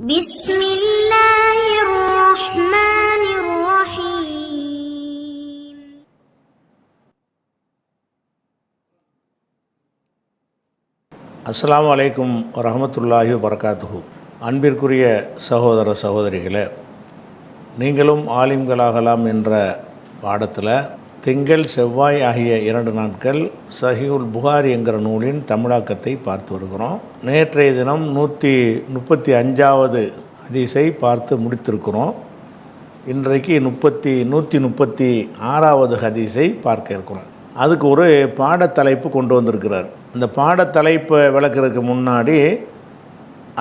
بسم الله الرحمن الرحيم. அஸ்ஸலாமு அலைக்கும் வரஹ்மத்துல்லாஹி வபரகாத்துஹு. அன்பிற்குரிய சகோதர சகோதரிகளே, நீங்களும் ஆலிம்களாகலாம் என்ற பாடத்தில் திங்கள் செவ்வாய் ஆகிய 2 நாட்கள் சஹீஹுல் புகாரி என்கிற நூலின் தமிழாக்கத்தை பார்த்து வருகிறோம். நேற்றைய தினம் 135வது ஹதீஸை பார்த்து முடித்திருக்கிறோம். இன்றைக்கு 136வது ஹதீஸை பார்க்க இருக்கிறோம். அதுக்கு ஒரு பாடத்தலைப்பு கொண்டு வந்திருக்கிறார். இந்த பாடத்தலைப்பை விளக்குறதுக்கு முன்னாடி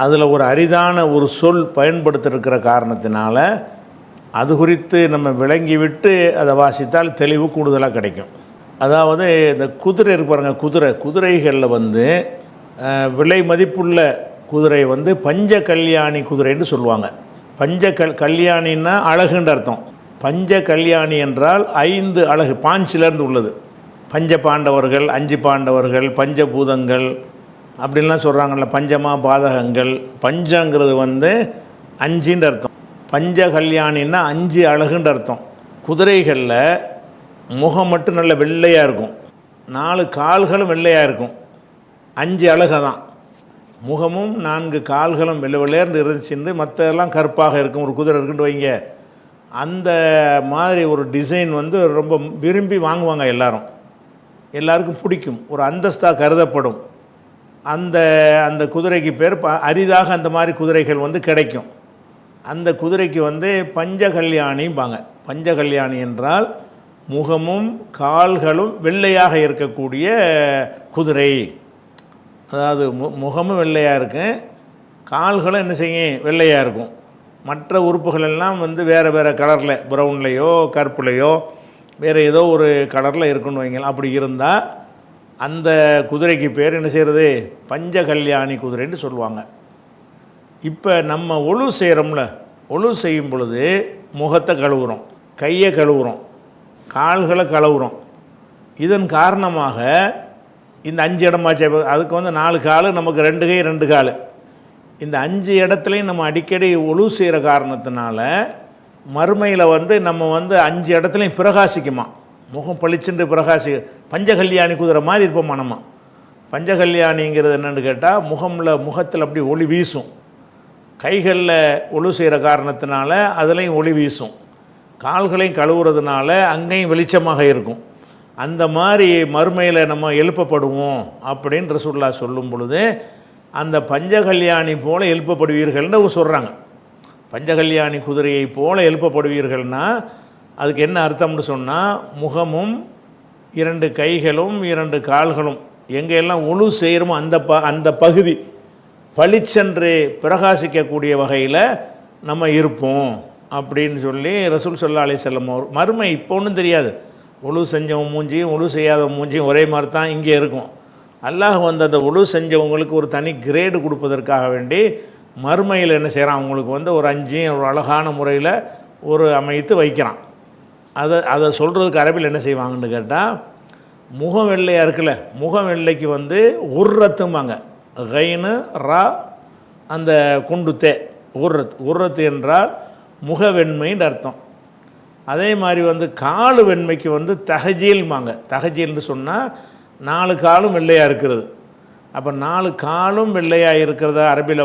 அதில் ஒரு அரிதான ஒரு சொல் பயன்படுத்தியிருக்கிற காரணத்தினால அது குறித்து நம்ம விளங்கிவிட்டு அதை வாசித்தால் தெளிவு கூடுதலாக கிடைக்கும். அதாவது இந்த குதிரை இருக்கு பாருங்க, குதிரைகளில் விலை மதிப்புள்ள குதிரை பஞ்ச கல்யாணி குதிரைன்னு சொல்லுவாங்க. கல்யாணின்னா அழகுன்ற அர்த்தம். பஞ்ச கல்யாணி என்றால் 5 அழகு, பாஞ்சிலேருந்து உள்ளது. பஞ்ச பாண்டவர்கள், 5 பாண்டவர்கள், பஞ்சபூதங்கள் அப்படின்லாம் சொல்கிறாங்கல்ல, பஞ்சமா பாதகங்கள். பஞ்சங்கிறது 5ன்ற அர்த்தம். பஞ்ச கல்யாணின்னா 5 அழகுன்ற அர்த்தம். குதிரைகளில் முகம் மட்டும் நல்ல வெள்ளையாக இருக்கும், 4 கால்களும் வெள்ளையாக இருக்கும். 5 அழகை தான். முகமும் 4 கால்களும் வெள்ளை வெள்ளையர்ந்து இருந்துச்சுன்னு மற்றெல்லாம் கருப்பாக இருக்கும். ஒரு குதிரை இருக்குன்னு வைங்க, அந்த மாதிரி ஒரு டிசைன் ரொம்ப விரும்பி வாங்குவாங்க. எல்லாருக்கும் பிடிக்கும், ஒரு அந்தஸ்தாக கருதப்படும். அந்த குதிரைக்கு பேர் அரிதாக அந்த மாதிரி குதிரைகள் கிடைக்கும். அந்த குதிரைக்கு பஞ்ச கல்யாணிம்பாங்க. பஞ்ச கல்யாணி என்றால் முகமும் கால்களும் வெள்ளையாக இருக்கக்கூடிய குதிரை. அதாவது முகமும் வெள்ளையாக இருக்கும், கால்களும் என்ன செய்யும், வெள்ளையாக இருக்கும். மற்ற உறுப்புகள் எல்லாம் வேறு வேறு கலரில், ப்ரௌன்லேயோ கருப்புலையோ வேறு ஏதோ ஒரு கலரில் இருக்குன்னு வைங்களேன். அப்படி இருந்தால் அந்த குதிரைக்கு பேர் என்ன செய்கிறது, பஞ்ச கல்யாணி குதிரைன்னு சொல்லுவாங்க. இப்போ நம்ம ஒழு செய்கிறோம்ல, ஒழு செய்யும் பொழுது முகத்தை கழுவுறோம், கையை கழுவுறோம், கால்களை கழுவுறோம். இதன் காரணமாக இந்த 5 இடமாச்சு. அதுக்கு 4 கால், நமக்கு 2 கை 2 கால். இந்த 5 இடத்துலையும் நம்ம அடிக்கடி ஒழு செய்கிற காரணத்தினால மறுமையில் நம்ம 5 இடத்துலையும் பிரகாசிக்குமா, முகம் பளிச்சுண்டு பிரகாசி. பஞ்சகல்யாணி குதிரை மாதிரி இருப்போமா நம்ம. பஞ்சகல்யாணிங்கிறது என்னென்னு கேட்டால் முகத்தில் அப்படி ஒளி வீசும். கைகளில் ஒழு செய்கிற காரணத்தினால அதுலேயும் ஒளி வீசும். கால்களையும் கழுவுறதுனால அங்கேயும் வெளிச்சமாக இருக்கும். அந்த மாதிரி மறுமையில் நம்ம எழுப்பப்படுவோம் அப்படின்னு ரசூலுல்லாஹ் சொல்லும் பொழுது அந்த பஞ்சகல்யாணி போல எழுப்பப்படுவீர்கள்னு சொல்கிறாங்க. பஞ்சகல்யாணி குதிரையை போல எழுப்பப்படுவீர்கள்னா அதுக்கு என்ன அர்த்தம்னு சொன்னால், முகமும் 2 கைகளும் 2 கால்களும் எங்கெல்லாம் ஒழு செய்கிறோமோ அந்த பகுதி பளிச்சென்று பிரகாசிக்கக்கூடிய வகையில் நம்ம இருப்போம் அப்படின்னு சொல்லி ரசூல் ஸல்லல்லாஹு அலைஹி வஸல்லம். மறுமை இப்போ ஒன்றும் தெரியாது. ஒழு செஞ்சவங்க மூஞ்சியும் ஒழு செய்யாத மூஞ்சியும் ஒரே மாதிரி தான் இங்கே இருக்கும். அல்லாஹ் அந்த ஒழு செஞ்சவங்களுக்கு ஒரு தனி கிரேடு கொடுப்பதற்காக வேண்டி மறுமையில் என்ன செய்கிறான், அவங்களுக்கு ஒரு 5 ஒரு அழகான முறையில் ஒரு அமைத்து வைக்கிறான். அதை சொல்கிறதுக்கு அரபில் என்ன செய்வாங்கன்னு கேட்டால், முகம் வெள்ளையாக இருக்குல்ல, முகம் வெள்ளைக்கு உர்ரத்தும்பாங்க. கைனு ரா அந்த குண்டுத்தே உர்ரத்து என்றால் முகவெண்மைன்னு அர்த்தம். அதே மாதிரி காலு வெண்மைக்கு தஹஜீல்மாங்க. தஹஜீல்னு சொன்னால் 4 காலும் வெள்ளையாக இருக்கிறது. அப்போ 4 காலும் வெள்ளையாக இருக்கிறத அரபியில்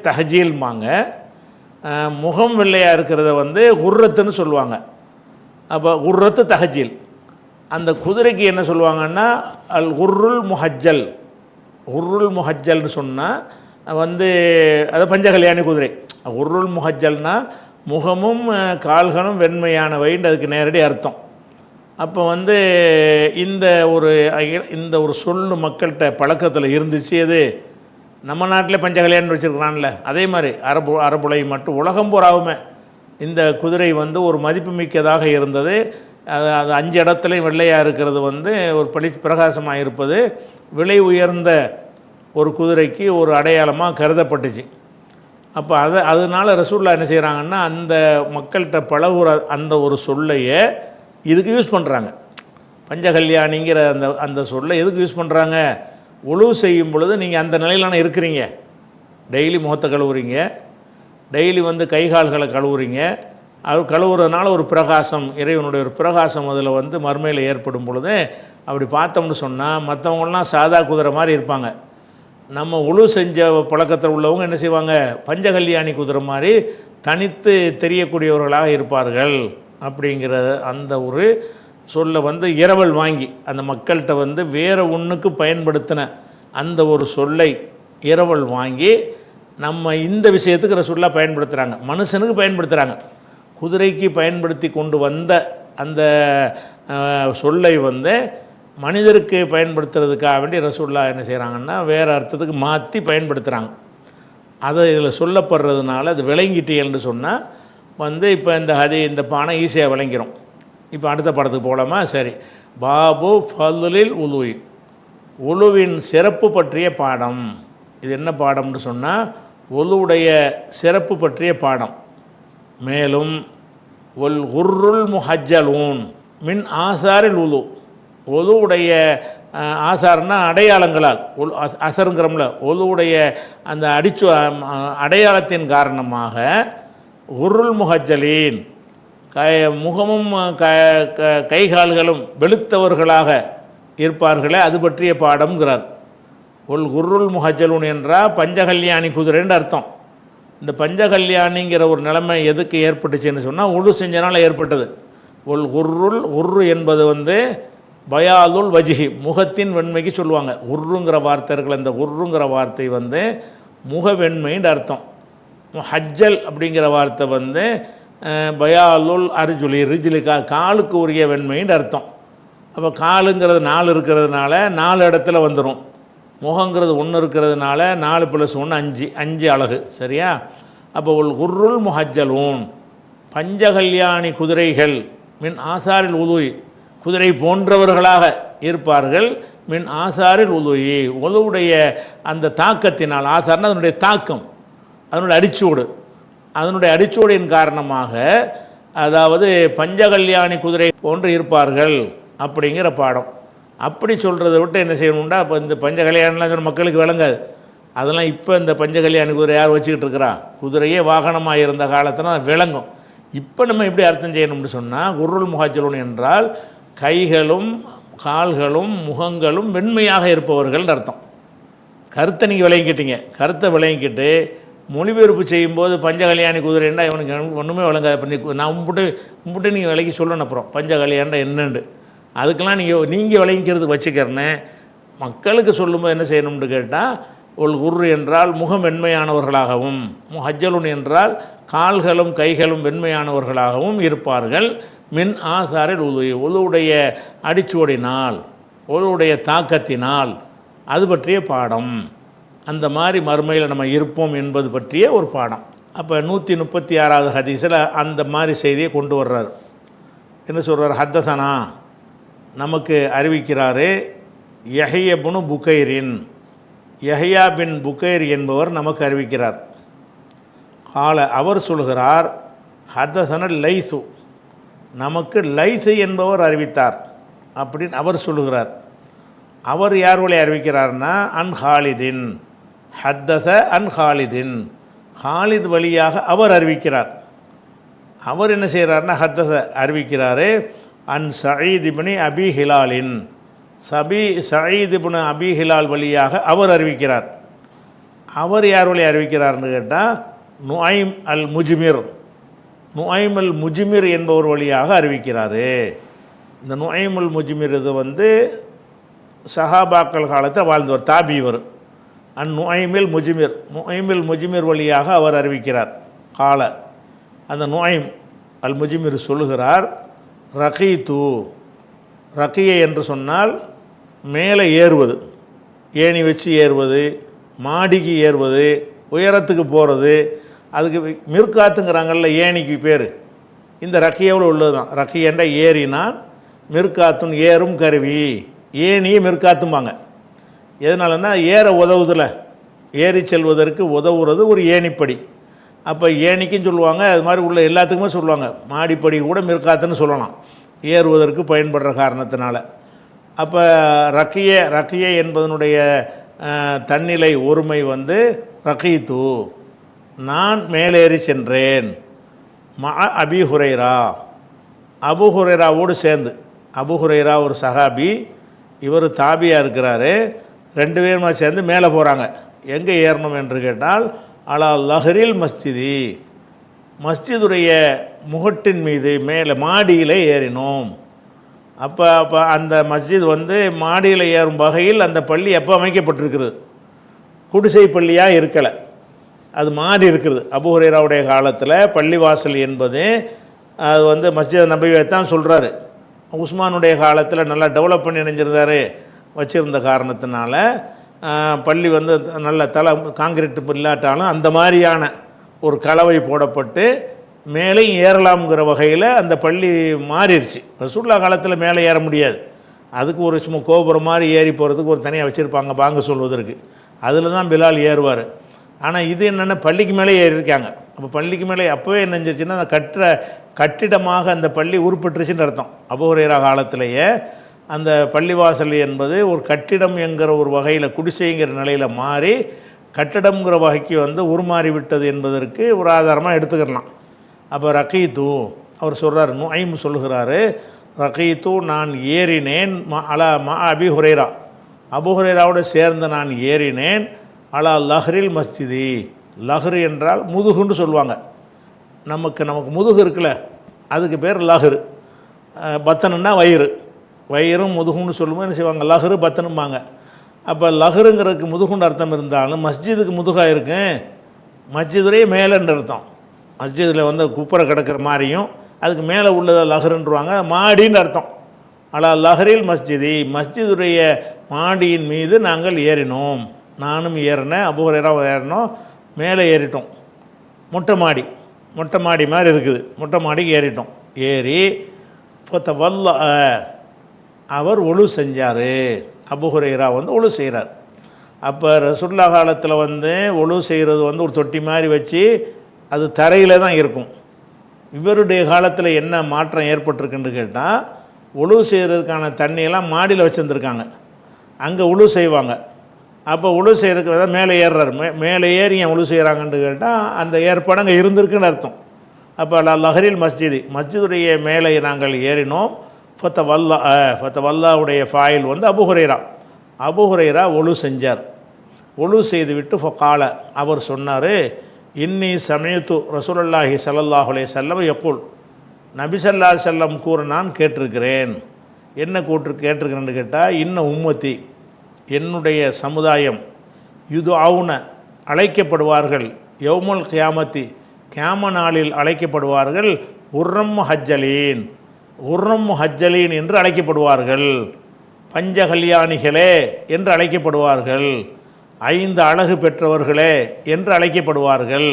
தஹஜீல்மாங்க. முகம் வெள்ளையாக இருக்கிறத உர்ரத்துன்னு சொல்லுவாங்க. அப்போ உர்ரத்து தஹஜீல். அந்த குதிரைக்கு என்ன சொல்லுவாங்கன்னா அல் உர்ருல் முஹஜ்ஜல். உர்ருல் முஹஜ்ஜல்னு சொன்னால் அது பஞ்சகல்யாணி குதிரை. உர்ருல் முஹஜ்ஜல்னா முகமும் கால்களும் வெண்மையானவைன்னு அதுக்கு நேரடி அர்த்தம். அப்போ இந்த ஒரு சொல்லு மக்கள்கிட்ட பழக்கத்தில் இருந்துச்சு. அது நம்ம நாட்டில் பஞ்சகல்யாணி வச்சுருக்கிறான்ல, அதே மாதிரி அரபுலை மட்டும் உலகம் பூராவுமே இந்த குதிரை ஒரு மதிப்புமிக்கதாக இருந்தது. அது 5 இடத்துலையும் வெள்ளையாக இருக்கிறது ஒரு பிரகாசமாக இருப்பது விலை உயர்ந்த ஒரு குதிரைக்கு ஒரு அடையாளமாக கருதப்பட்டுச்சு. அப்போ அதனால் ரசூலுல்லாஹ் என்ன செய்கிறாங்கன்னா, அந்த மக்கள்கிட்ட பழகுற அந்த ஒரு சொல்லையே இதுக்கு யூஸ் பண்ணுறாங்க. பஞ்சகல்யாணிங்கிற அந்த சொல்லை எதுக்கு யூஸ் பண்ணுறாங்க, உழு செய்யும் பொழுது நீங்கள் அந்த நிலையிலான இருக்கிறீங்க, டெய்லி முகத்தை கழுவுறீங்க, டெய்லி வந்து கை கால்களை கழுவுறீங்க, அது கழுவுறதுனால ஒரு பிரகாசம், இறைவனுடைய ஒரு பிரகாசம் அதில் வந்து மறுமையில் ஏற்படும் பொழுது அப்படி பார்த்தோம்னு சொன்னால் மற்றவங்களாம் சாதா குதிரை மாதிரி இருப்பாங்க. நம்ம உழு செஞ்ச பழக்கத்தில் உள்ளவங்க என்ன செய்வாங்க, பஞ்சகல்யாணி குதிரை மாதிரி தனித்து தெரியக்கூடியவர்களாக இருப்பார்கள். அப்படிங்கிற அந்த ஒரு சொல்ல வந்து இரவல் வாங்கி அந்த மக்கள்கிட்ட வந்து வேறு ஒன்றுக்கு பயன்படுத்தின அந்த ஒரு சொல்லை இரவல் வாங்கி நம்ம இந்த விஷயத்துக்கு ரசூலுல்லாஹ் பயன்படுத்துகிறாங்க, மனுஷனுக்கு பயன்படுத்துகிறாங்க. குதிரைக்கு பயன்படுத்தி கொண்டு வந்த அந்த சொல்லை வந்து மனிதருக்கு பயன்படுத்துறதுக்காக வேண்டி ரசூலுல்லாஹ் என்ன செய்கிறாங்கன்னா வேறு அர்த்தத்துக்கு மாற்றி பயன்படுத்துகிறாங்க. அதை இதில் சொல்லப்படுறதுனால அது விளங்கிட்டீங்கன்னு சொன்னால் வந்து இப்போ இந்த பானை ஈஸியாக விளங்கிறோம். இப்போ அடுத்த படத்துக்கு போகலாமா? சரி. பாபு ஃபதுலில் உலுவி, உலுவின் சிறப்பு பற்றிய பாடம். இது என்ன பாடம்னு சொன்னால் உலுவுடைய சிறப்பு பற்றிய பாடம். மேலும் ஒல் குர்ருல் முஹஜ்ஜலூன் மின் ஆசாரில் உலு, ஒலுவுடைய ஆசார்னா அடையாளங்களால், அசருங்கிறோம்ல, ஒலுவுடைய அந்த அடையாளத்தின் காரணமாக குர்ருல் முஹஜ்ஜலீன் முகமும் கைகால்களும் வெளுத்தவர்களாக இருப்பார்களே அது பற்றிய பாடம்ங்கிறார். ஒல் குர்ருல் முஹஜ்ஜலூன் என்றால் பஞ்சகல்யாணி குதிரைன்னு அர்த்தம். இந்த பஞ்சகல்யாணிங்கிற ஒரு நிலைமை எதுக்கு ஏற்பட்டுச்சுன்னு சொன்னால் உழு செஞ்சனால ஏற்பட்டது. ஒல் குர்ருல், உர்ரு என்பது வந்து பயாலுல் வஜ்ஹி, முகத்தின் வெண்மைக்கு சொல்லுவாங்க. உர்ருங்கிற வார்த்தைகள், இந்த உர்ருங்கிற வார்த்தை வந்து முக வெண்மைன்னு அர்த்தம். ஹஜ்ஜல் அப்படிங்கிற வார்த்தை வந்து பயாலுல் அர்ஜுலி, ரிஜ்லிக்கா காலுக்கு உரிய வெண்மைன்னு அர்த்தம். அப்போ காலுங்கிறது 4 இருக்கிறதுனால 4 இடத்துல வந்துடும். முகங்கிறது 1 இருக்கிறதுனால 4 + 1 5, 5 அழகு. சரியா? அப்போ ஒரு குர்ருல் முஹஜ்ஜலூன் பஞ்சகல்யாணி குதிரைகள் மின் ஆசாரில் உலுவி, குதிரை போன்றவர்களாக இருப்பார்கள். மின் ஆசாரில் உலுவி, உலுவுடைய அந்த தாக்கத்தினால், ஆசார்னா அதனுடைய தாக்கம், அதனுடைய அடிச்சூடு, அதனுடைய அடிச்சூடின் காரணமாக, அதாவது பஞ்சகல்யாணி குதிரை போன்று இருப்பார்கள் அப்படிங்கிற பாடம். அப்படி சொல்கிறத விட்டு என்ன செய்யணும்டா, இப்போ இந்த பஞ்சகல்யாணம்லாம் சொன்ன மக்களுக்கு விளங்காது. அதெல்லாம் இப்போ இந்த பஞ்சகல்யாணி குதிரை யார் வச்சுக்கிட்டு இருக்கிறா? குதிரையே வாகனமாக இருந்த காலத்தில் அது விளங்கும். இப்போ நம்ம எப்படி அர்த்தம் செய்யணும்னு சொன்னால், குர்ருல் முஹஜ்ஜலூன் என்றால் கைகளும் கால்களும் முகங்களும் வெண்மையாக இருப்பவர்கள் அர்த்தம். கருத்தை நீங்கள் விளங்கிக்கிட்டீங்க. கருத்தை விளங்கிக்கிட்டு மொழிபெயர்ப்பு செய்யும்போது பஞ்சகல்யாணி குதிரைன்னா இவனுக்கு ஒன்றுமே விளங்காது. இப்போ நான் உம்பிட்டு நீங்கள் விளக்கி சொல்லணும். அப்புறம் பஞ்சகல்யாண்டா என்னண்டு அதுக்கெல்லாம் நீங்கள் விளங்கிக்கிறது வச்சுக்கிறேன்னு மக்களுக்கு சொல்லும்போது என்ன செய்யணும்னு கேட்டால், ஒரு குர்ரு என்றால் முகம் வெண்மையானவர்களாகவும், முஹஜ்ஜலூன் என்றால் கால்களும் கைகளும் வெண்மையானவர்களாகவும் இருப்பார்கள். மின் ஆசாரில் உலுவி, உலுவுடைய அடிச்சுவடினால், உலுவுடைய தாக்கத்தினால், அது பற்றிய பாடம். அந்த மாதிரி மறுமையில் நம்ம இருப்போம் என்பது பற்றிய ஒரு பாடம். அப்போ 136வது ஹதீஸில் அந்த மாதிரி செய்தியை கொண்டு வர்றார். என்ன சொல்கிறார்? ஹத்தசனா, நமக்கு அறிவிக்கிறாரு, யஹ்யா பின் புகைரின், யஹ்யா பின் புகைர் என்பவர் நமக்கு அறிவிக்கிறார். அவர் சொல்கிறார், ஹத்தசன லைசு, நமக்கு லைசு என்பவர் அறிவித்தார் அப்படின்னு அவர் சொல்லுகிறார். அவர் யார் வழி அறிவிக்கிறார்னா, அன் ஹாலிதின், ஹத்தச அன் ஹாலிதின், ஹாலித் வழியாக அவர் அறிவிக்கிறார். அவர் என்ன செய்கிறார்னா, ஹத்தச அறிவிக்கிறாரு, அன் சயீத் இப்னு அபி ஹிலாலின், சயீத் இப்னு அபி ஹிலால் வழியாக அவர் அறிவிக்கிறார். அவர் யார் வழி அறிவிக்கிறார்னு கேட்டால், நுஐம் அல் முஜ்மிர், நுஐம் அல் முஜ்மிர் என்பவர் வழியாக அறிவிக்கிறாரு. இந்த நுஐம் அல் முஜ்மிர் இது வந்து சஹாபாக்கள் காலத்தில் வாழ்ந்தவர், தாபிவர். நுஐமில் முஜ்மிர், நுஐமில் முஜ்மிர் வழியாக அவர் அறிவிக்கிறார். கால அந்த நுஐம் அல் முஜ்மிர் சொல்லுகிறார், ரகீத்து, ரகியை என்று சொன்னால் மேலே ஏறுவது, ஏணி வச்சு ஏறுவது, மாடிக்கு ஏறுவது, உயரத்துக்கு போகிறது. அதுக்கு மிர்காத்துங்கிறாங்கல்ல, ஏணிக்கு பேர், இந்த ரகியோவில் உள்ளது தான். ரகி என்ற ஏறினால் மிர்காத்துன் ஏறும் கருவி, ஏணியை மிர்காத்தும்பாங்க. எதனாலன்னா ஏற உதவுதில்ல, ஏறி செல்வதற்கு உதவுறது ஒரு ஏணிப்படி. அப்போ ஏணிக்கும் சொல்லுவாங்க, அது மாதிரி உள்ள எல்லாத்துக்குமே சொல்லுவாங்க. மாடிப்படி கூட மிர்காத்துன்னு சொல்லலாம், ஏறுவதற்கு பயன்படுற காரணத்தினால. அப்போ ரக்கியே என்பதனுடைய தன்னிலை ஒருமை வந்து ரகீத்து, நான் மேலேறி சென்றேன். அபி ஹுரைரா, அபு ஹுரைராவோடு சேர்ந்து. அபு ஹுரைரா ஒரு சஹாபி, இவர் தாபியாக இருக்கிறாரு. ரெண்டு பேருமா சேர்ந்து மேலே போகிறாங்க. எங்கே ஏறணும் என்று கேட்டால் அலா லஹரில் மஸ்ஜிதி, மஸ்ஜிதுடைய முகட்டின் மீது மேலே மாடியில் ஏறினோம். அப்போ அந்த மஸ்ஜித் மாடியில் ஏறும் வகையில் அந்த பள்ளி எப்போ அமைக்கப்பட்டிருக்கிறது? குடிசை பள்ளியாக இருக்கலை, அது மாறி இருக்கிறது. அபூ ஹுரைராவுடைய காலத்தில் பள்ளிவாசல் என்பது அது மஸ்ஜித் நபவியை தான் சொல்கிறாரு. உஸ்மானுடைய காலத்தில் நல்லா டெவலப் பண்ணி இணைஞ்சிருந்தார், வச்சுருந்த காரணத்தினால பள்ளி நல்ல காங்கிரீட் இல்லாட்டாலும் அந்த மாதிரியான ஒரு கலவை போடப்பட்டு மேலேயும் ஏறலாம்ங்கிற வகையில் அந்த பள்ளி மாறிடுச்சு. ரசூலுல்லாஹ் காலத்தில் மேலே ஏற முடியாது, அதுக்கு ஒரு சும்மா கோபுரம் மாதிரி ஏறி போகிறதுக்கு ஒரு தனியாக வச்சுருப்பாங்க பாங்க சொல்வதற்கு, அதில் தான் பிலால் ஏறுவார். ஆனால் இது என்னென்னா பள்ளிக்கு மேலே ஏறியிருக்காங்க. அப்போ பள்ளிக்கு மேலே அப்போவே என்ன செஞ்சிருச்சுன்னா அந்த கட்டிடமாக அந்த பள்ளி உருப்பட்டுருச்சுன்னு அர்த்தம். அபூ ஹுரைரா காலத்திலேயே அந்த பள்ளிவாசல் என்பது ஒரு கட்டிடம் என்கிற ஒரு வகையில் குடிசைங்கிற நிலையில் மாறி கட்டிடம்ங்கிற வகைக்கு உருமாறி விட்டது என்பதற்கு ஒரு ஆதாரமாக எடுத்துக்கலாம். அப்போ ரகீத்து அவர் சொல்கிறார், நுஐம் சொல்கிறாரு, ரகீத்து நான் ஏறினேன் அபி ஹுரைரா, அபூ ஹுரைராவோடு சேர்ந்து நான் ஏறினேன். அலா லஹ்ரில் மஸ்ஜிதி, லஹ்ரு என்றால் முதுகுன்னு சொல்லுவாங்க. நமக்கு முதுகு இருக்குல்ல, அதுக்கு பேர் லஹ்ரு. பத்தனுன்னா வயிறு, வயிறும் முதுகுன்னு சொல்லும்போது என்ன செய்வாங்க, லஹ்ரு பத்தனும்பாங்க. அப்போ லஹ்ருங்கிறதுக்கு முதுகுன்னு அர்த்தம் இருந்தாலும் மஸ்ஜிதுக்கு முதுகாக இருக்கு, மஸ்ஜிதுலேயே மேலேன்ற அர்த்தம். மஸ்ஜிதில் குப்பரை கிடக்கிற மாதிரியும் அதுக்கு மேலே உள்ளதை லஹ்ருன்றுவாங்க, மாடின்னு அர்த்தம். அலா லஹ்ரில் மஸ்ஜிதி, மஸ்ஜிதுடைய மாடியின் மீது நாங்கள் ஏறினோம். நானும் ஏறினேன், அபூ ஹுரைராவும் ஏறினோம். மேலே ஏறிட்டோம், மொட்டை மாடி மாதிரி இருக்குது, மொட்டை மாடிக்கு ஏறிட்டோம். ஏறி வல்ல அவர் ஒழு செஞ்சார். அபூ ஹுரைரா ஒழு செய்கிறார். அப்போ ரசூலுல்லாஹ் காலத்தில் ஒழு செய்கிறது ஒரு தொட்டி மாதிரி வச்சு அது தரையில் தான் இருக்கும். இவருடைய காலத்தில் என்ன மாற்றம் ஏற்பட்டிருக்குன்னு கேட்டால், ஒழு செய்கிறதுக்கான தண்ணியெல்லாம் மாடியில் வச்சுருந்துருக்காங்க, அங்கே ஒழு செய்வாங்க. அப்போ ஒழு செய்கிறதுக்கு மேலே ஏறுறாரு. மேலே ஏறி ஏன் ஒழு செய்கிறாங்கன்னு கேட்டால் அந்த ஏற்பாடு அங்கே இருந்திருக்குன்னு அர்த்தம். அப்போ லஹரில் மஸ்ஜிதி, மஸ்ஜிதுடைய மேலே நாங்கள் ஏறினோம். ஃபத்தவல்லாவுடைய ஃபாயில் அபூ ஹுரைரா, அபூ ஹுரைரா ஒழு செஞ்சார். ஒழு செய்துவிட்டு ஃபகால அவர் சொன்னார், இன்னி சமயத்து ரசூலுல்லாஹி ஸல்லல்லாஹு அலைஹி வஸல்லம் யக்கூல், நபி ஸல்லல்லாஹு அலைஹி வஸல்லம் கூற நான் கேட்டிருக்கிறேன். என்ன கேட்டிருக்கிறேன்னு கேட்டால், இன்ன உம்மத்தி, என்னுடைய சமுதாயம், யுதுஅவுன அழைக்கப்படுவார்கள், யௌமுல் கியாமத்தி கியாம நாளில் அழைக்கப்படுவார்கள், உர்ரம் ஹஜ்ஜலீன், உர்ரம் ஹஜ்ஜலீன் என்று அழைக்கப்படுவார்கள், பஞ்ச கல்யாணிகளே என்று அழைக்கப்படுவார்கள், 5 அழகு பெற்றவர்களே என்று அழைக்கப்படுவார்கள்,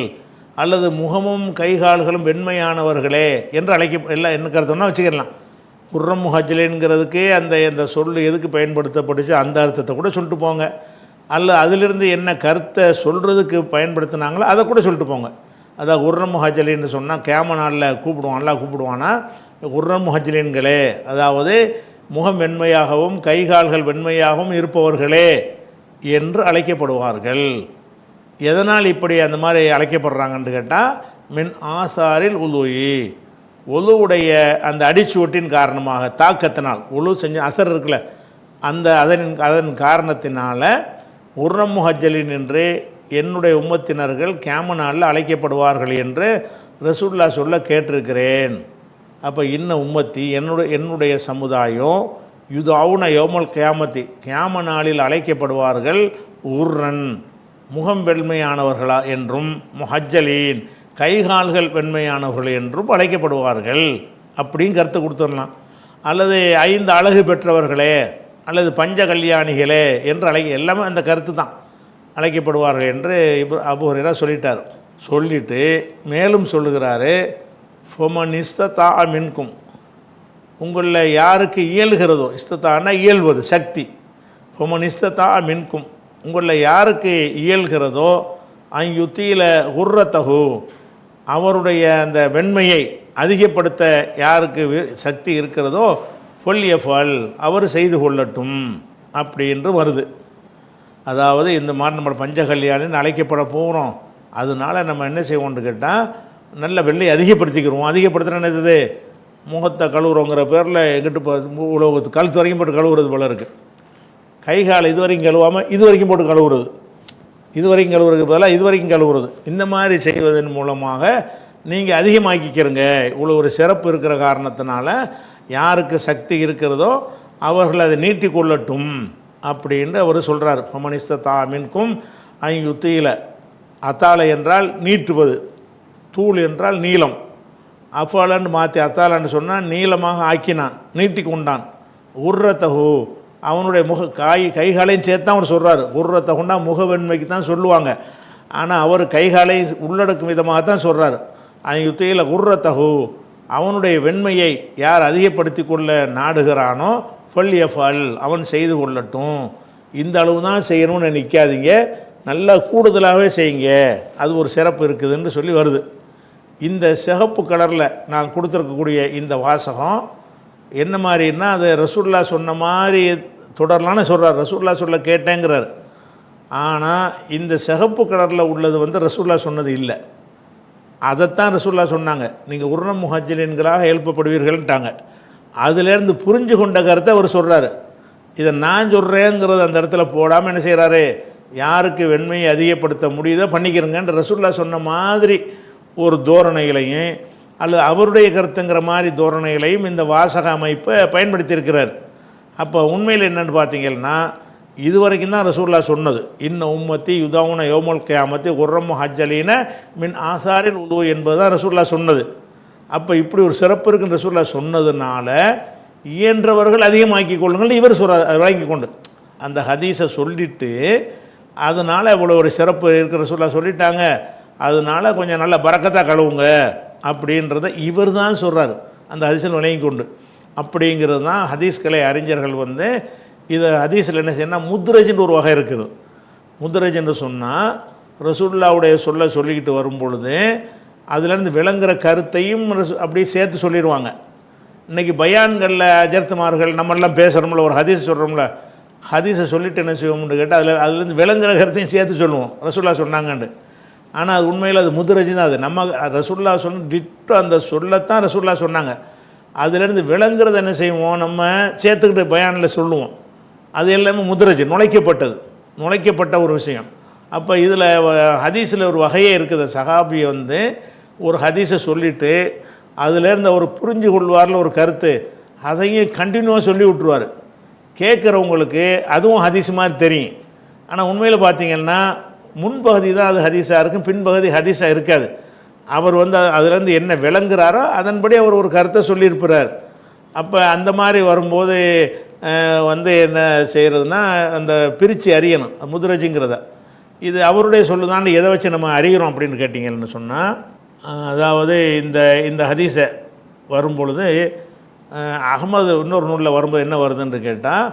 அல்லது முகமும் கைகால்களும் வெண்மையானவர்களே என்று எல்லாம் என்ன கருத்தம்னா வச்சுக்கலாம். உர்ரம் முஹஜ்ஜலின்ங்கிறதுக்கு அந்த சொல் எதுக்கு பயன்படுத்தப்பட்டுச்சு அந்த அர்த்தத்தை கூட சொல்லிட்டு போங்க, அல்ல அதிலிருந்து என்ன கருத்தை சொல்கிறதுக்கு பயன்படுத்தினாங்களோ அதை கூட சொல்லிட்டு போங்க. அதான் உர்ரம் முஹஜ்ஜலின்னு சொன்னால் கியாம நாளில் கூப்பிடுவானா உர்ரம் முஹஜ்ஜலின்களே, அதாவது முகம் வெண்மையாகவும் கைகால்கள் வெண்மையாகவும் இருப்பவர்களே என்று அழைக்கப்படுவார்கள். எதனால் இப்படி அந்த மாதிரி அழைக்கப்படுறாங்கன்னு கேட்டால், மின் ஆசாரில் உலுயி, ஒலுவுடைய அந்த அடிச்சுவட்டின் காரணமாக, தாக்கத்தினால், ஒலு செஞ்ச அசர் இருக்குல்ல அதன் காரணத்தினால உர்ரம் முஹஜ்ஜலின் என்று என்னுடைய உம்மத்தினர்கள் கியாம நாளில் அழைக்கப்படுவார்கள் என்று ரசூலுல்லாஹ் சொல்ல கேட்டிருக்கிறேன். அப்போ இன்ன உம்மத்தி, என்னுடைய சமுதாயம், யுதுஅவுன யௌமுல் கியாமத்தி கியாம நாளில் அழைக்கப்படுவார்கள், உர்ரன் முகம் வெண்மையானவர்களா என்றும், முஹஜ்ஜலீன் கைகால்கள் வெண்மையானவர்கள் என்றும் அழைக்கப்படுவார்கள் அப்படின்னு கருத்து கொடுத்துடலாம். அல்லது 5 அழகு பெற்றவர்களே அல்லது பஞ்ச கல்யாணிகளே என்று எல்லாமே அந்த கருத்து தான், அழைக்கப்படுவார்கள் என்று அபூ ஹுரைரா சொல்லிட்டார். சொல்லிட்டு மேலும் சொல்லுகிறாரு, ஃபமன் இஸ்ததா மின்கும், உங்களில் யாருக்கு இயல்கிறதோ, இஸ்ததான்னா இயல்வது சக்தி, ஃபமன் இஸ்ததா மின்கும், உங்களில் யாருக்கு இயல்கிறதோ, யுத்தியில குர்ரத்தகு, அவருடைய அந்த வெண்மையை அதிகப்படுத்த யாருக்கு சக்தி இருக்கிறதோ, ஃபல் அவர் செய்து கொள்ளட்டும் அப்படி என்று வருது. அதாவது இந்த மாதிரி நம்ம பஞ்ச கல்யாணின்னு அழைக்கப்பட போகிறோம், அதனால் நம்ம என்ன செய்வோம்னு கேட்டால் நல்ல வெள்ளை அதிகப்படுத்திக்கிறோம். அதிகப்படுத்தினா என்னது, முகத்தை கழுவுறோங்கிற பேரில் எங்கிட்ட உலகத்து கழுத்து வரைக்கும் போட்டு கழுவுறது போல இருக்குது. கை காலை இது வரைக்கும் கழுவாமல் இது வரைக்கும் போட்டு கழுவுறது, இது வரைக்கும் கழுவுறதுக்கு பதிலாக இது வரைக்கும் கழுவுறது. இந்த மாதிரி செய்வதன் மூலமாக நீங்கள் அதிகமாக்கிக்கிறங்க. இவ்வளோ ஒரு சிறப்பு இருக்கிற காரணத்தினால யாருக்கு சக்தி இருக்கிறதோ அவர்கள் அதை நீட்டி கொள்ளட்டும் அப்படின்ட்டு அவர் சொல்கிறார். ஃபமனிஸ்தா மின்கும் ஐயுத்தியில, அத்தாலை என்றால் நீட்டுவது, தூள் என்றால் நீளம், அஃபாலன்னு மாற்றி அத்தாலன்னு சொன்னால் நீளமாக ஆக்கினான், நீட்டி கொண்டான். உர்ரத்தகு, அவனுடைய கைகாலையும் சேர்த்து தான் அவர் சொல்கிறார். உர்ரத்தகுன்னா முகவெண்மைக்கு தான் சொல்லுவாங்க, ஆனால் அவர் கைகாலை உள்ளடக்கும் விதமாக தான் சொல்கிறார். யுத்தியில் உர்ரத்தகு, அவனுடைய வெண்மையை யார் அதிகப்படுத்தி கொள்ள நாடுகிறானோ ஃபல் எஃபல், அவன் செய்து கொள்ளட்டும். இந்த அளவு தான் செய்யணும்னு நிற்காதீங்க, நல்லா கூடுதலாகவே செய்யுங்க, அது ஒரு சிறப்பு இருக்குதுன்னு சொல்லி வருது. இந்த சிகப்பு கலரில் நான் கொடுத்துருக்கக்கூடிய இந்த வாசகம் என்ன மாதிரின்னா, அது ரசூல்லா சொன்ன மாதிரி தொடரலான்னு சொல்கிறார். ரசூல்லா சொல்ல கேட்டேங்கிறார். ஆனால் இந்த சிகப்பு கலரில் உள்ளது ரசூல்லா சொன்னது இல்லை. அதைத்தான் ரசூல்லா சொன்னாங்க, நீங்கள் உர்ரம் முஹஜ்ஜலின்களாக எழுப்பப்படுவீர்கள்ட்டாங்க. அதிலேருந்து புரிஞ்சு கொண்ட கருத்தை அவர் சொல்கிறாரு. இதை நான் சொல்கிறேங்கிறது அந்த இடத்துல போடாமல் என்ன செய்கிறாரு, யாருக்கு வெண்மையை அதிகப்படுத்த முடியுதோ பண்ணிக்கிறங்கன்ற ரசூல்லா சொன்ன மாதிரி ஒரு தோரணைகளையும் அல்லது அவருடைய கருத்துங்கிற மாதிரி தோரணைகளையும் இந்த வாசக அமைப்பை பயன்படுத்தியிருக்கிறார். அப்போ உண்மையில் என்னென்னு பார்த்தீங்கன்னா, இது வரைக்கும் தான் ரசூல்லா சொன்னது. இன்ன உம்மத்தி யுதாவுன யோமுல் கியாமத்தி உர்ரம் ஹஜ்ஜலீன மின் ஆசாரில் உது என்பது தான் ரசூல்லா சொன்னது. அப்போ இப்படி ஒரு சிறப்பு இருக்குன்னு ரசூல்லா சொன்னதுனால இயன்றவர்கள் அதிகமாக்கி கொள்ளுங்கள் இவர் வாங்கி கொண்டு அந்த ஹதீஸை சொல்லிவிட்டு, அதனால் இவ்வளோ ஒரு சிறப்பு இருக்கிற ரசூல்லா சொல்லிட்டாங்க, அதனால் கொஞ்சம் நல்ல பரக்கத்தாக கழுவுங்க அப்படின்றத இவர் தான் சொல்கிறார், அந்த ஹதீஸில் விளங்கி கொண்டு. அப்படிங்கிறது தான் ஹதீஸ்களை அறிஞர்கள் இதை ஹதீஸில் என்ன செய்யணும், முத்ரஜின்னு ஒரு வகை இருக்குது. முத்ரஜின்னு சொன்னால் ரசூலுல்லாவுடைய சொல்லிக்கிட்டு வரும் பொழுது அதுலேருந்து விளங்குற கருத்தையும் அப்படியே சேர்த்து சொல்லிடுவாங்க. இன்றைக்கி பயான்களில் அஜர்த்துமார்கள் நம்மெல்லாம் பேசுகிறோம்ல, ஒரு ஹதீஸ் சொல்கிறோம்ல, ஹதீஸை சொல்லிவிட்டு என்ன செய்வோம்னு கேட்டால் அதுலேருந்து விளங்குற கருத்தையும் சேர்த்து சொல்லுவோம் ரசூல்லா சொன்னாங்கண்டு. ஆனால் அது உண்மையில் அது முத்ரஜி தான். அது நம்ம ரசூல்லா சொன்ன டிட்டோ அந்த சொல்லத்தான் ரசூல்லா சொன்னாங்க. அதுலேருந்து விளங்குறத என்ன செய்வோம், நம்ம சேர்த்துக்கிட்டு பயானில் சொல்லுவோம். அது எல்லாமே முத்ரஜி, நுழைக்கப்பட்ட ஒரு விஷயம். அப்போ இதில் ஹதீஸில் ஒரு வகையே இருக்குது. சஹாபி ஒரு ஹதீஸை சொல்லிவிட்டு அதுலேருந்து அவர் புரிஞ்சு கொள்வார்ல ஒரு கருத்து, அதையும் கண்டினியூவாக சொல்லி விட்ருவார். கேட்குறவங்களுக்கு அதுவும் ஹதீஸ் மாதிரி தெரியும். ஆனால் உண்மையில் பார்த்திங்கன்னா முன்பகுதி தான் அது ஹதீஸாக இருக்கும், பின்பகுதி ஹதீஸாக இருக்காது. அவர் அதுலேருந்து என்ன விளங்குறாரோ அதன்படி அவர் ஒரு கருத்தை சொல்லியிருப்பார். அப்போ அந்த மாதிரி வரும்போது என்ன செய்கிறதுனா, அந்த பிரித்து அறியணும் முத்ரஜிங்கிறத. இது அவருடைய சொல்லுதான் எதை வச்சு நம்ம அறிகிறோம் அப்படின்னு கேட்டிங்கன்னு சொன்னால், அதாவது இந்த ஹதீஸை வரும்பொழுது அகமது இன்னொரு நூலில் வரும்போது என்ன வருதுன்னு கேட்டால்,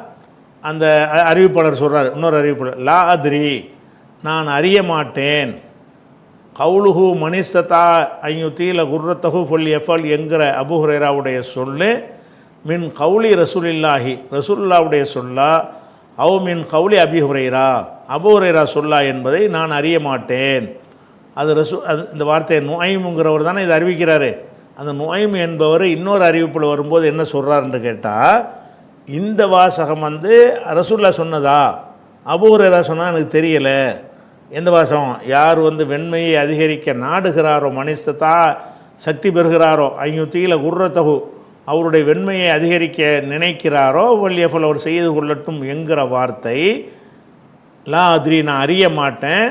அந்த அறிவிப்பாளர் சொல்கிறார், இன்னொரு அறிவிப்பாளர், லா அத்ரி, நான் அறிய மாட்டேன், கவுலுஹு மனிஸ்ததா ஐயுத்தீல குர்ரத்தஹு ஃபல் எஃபல் என்கிற அபூ ஹுரைராவுடைய சொல்லு மின் கவுலி ரசூலில்லாஹி, ரசூலுல்லாவுடைய சொல்லா, அவ் மின் கவுலி அபீ ஹுரைரா, அபூ ஹுரைரா சொல்லா என்பதை நான் அறிய மாட்டேன். அது இந்த வார்த்தையை நுஐமுங்கிறவர் தானே இதை அறிவிக்கிறாரு. அந்த நுஐம் என்பவர் இன்னொரு அறிவிப்பில் வரும்போது என்ன சொல்கிறாருன்னு கேட்டால், இந்த வாசகம் ரசூலுல்லா சொன்னதா, அபூ ஹுரைரா சொன்னால் எனக்கு தெரியலை. எந்த வாசகம், யார் வெண்மையை அதிகரிக்க நாடுகிறாரோ, மனிஸ்ததா சக்தி பெறுகிறாரோ, ஐயுத்தீல குர்ரத்தஹு, அவருடைய வெண்மையை அதிகரிக்க நினைக்கிறாரோ, வல்லியஃபல் அவர் செய்து கொள்ளட்டும் என்கிற வார்த்தை, லா அத்ரி, நான் அறிய மாட்டேன்.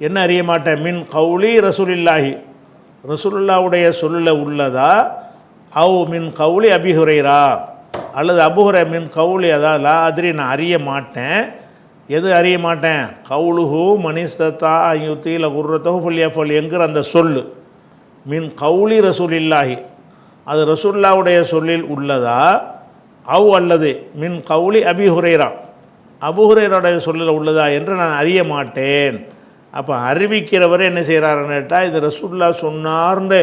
என்ன அறிய மாட்டேன், மின் கவுலி ரசூலில்லாஹி, ரசூலுல்லாவுடைய சொல்ல உள்ளதா, அவ் மின் கவுலி அபீ ஹுரைரா, அல்லது அபூ ஹுரைரா மின் கவுலி, அதான் லா அத்ரி, நான் அறிய மாட்டேன். எது அறிய மாட்டேன், கவுலுஹு மனிஸ்ததா ஐயுத்தீல குர்ரத்தஹு ஃபல் எஃபல் என்கிற அந்த சொல்லு மின் கவுலி ரசூலில்லாஹி, அது ரசூலுல்லாவுடைய சொல்லில் உள்ளதா, அவ் அல்லது மின் கவுலி அபீ ஹுரைரா, அபூ ஹுரைராவுடைய சொல்லில் உள்ளதா என்று நான் அறிய மாட்டேன். அப்போ அறிவிக்கிறவர் என்ன செய்கிறாருன்னு கேட்டால், இது ரசூலுல்லா சொன்னார்னு